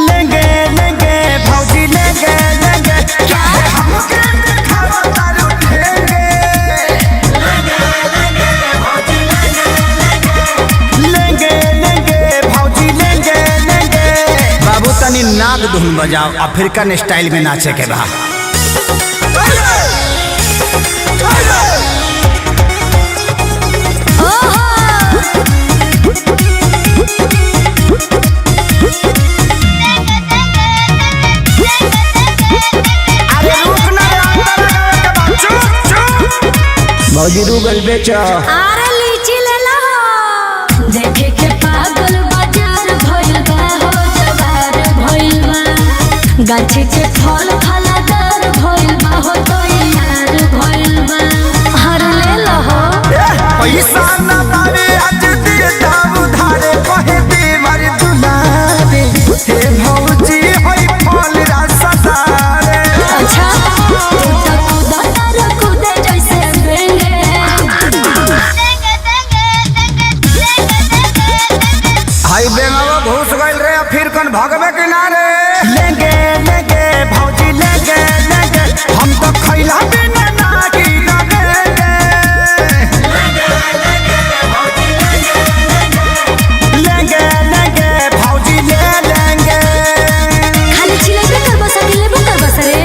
लेंगे लेंगे भौजी लेंगे लेंगे क्या है हमके दिखावा तारू ठेंगे लेंगे लेंगे भौजी लेंगे लेंगे बाबू तनी नाग धुन बजाओ अफ्रीकन स्टाइल में नाचे के बा भौजी रूगल बेचो अरे लीची ले लो देखे के पागल बाजार भइल बा हो जवार भइल बा गाछी के फल फलादार भइल बा हो तो यार भइल बा हर ले लो हो पैसा ना पावे आज दिए दाम उधारे कहे बीमारी दुलारे हे भौजी होई फल रसदारे अच्छा तू तो कूदा कूदे जैसे बेंगे हाई बेंगावा घुस गइल रे फिर कन भगवे किनारे लेंगे लेंगे भौजी लेंगे लेंगे हम तो खइला बिना नागी लगेंगे लेंगे लेंगे भौजी ले लेंगे खाली चिलेबे कर बस लेबो कर बस रे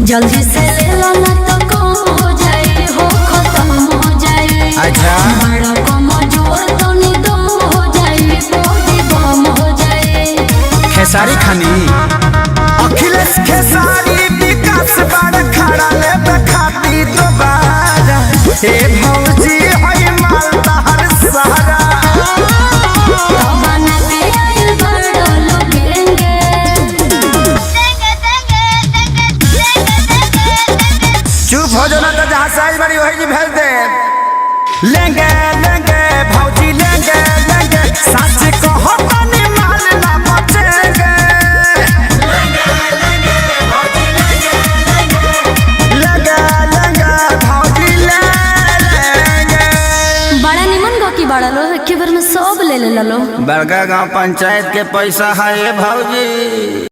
जल्दी से ले लो ना तो कम हो जाए हो खत्म हो जाए अच्छा बड़ा कम जोर तो निदम हो जाए बॉडी बम हो जाए खेसारी खानी अखिलेश खेसारी विकास बार खड़ा ले खाती दोबारा हे भौजी होई मालदा हर सहारा बना के आइल बड़ो लोगेंगे चुप हो जाना तो जहाँ साइज बड़ी वही जी भेज दे लेंगे लेंगे भौजी लेंगे लेंगे सच कहो तनी माल ना बचेंगे लेंगे लेंगे भौजी ले लेंगे बड़ा निमन गो की बड़ा लो एक बार में सब ले ले लो बड़का गांव पंचायत के पैसा है भौजी।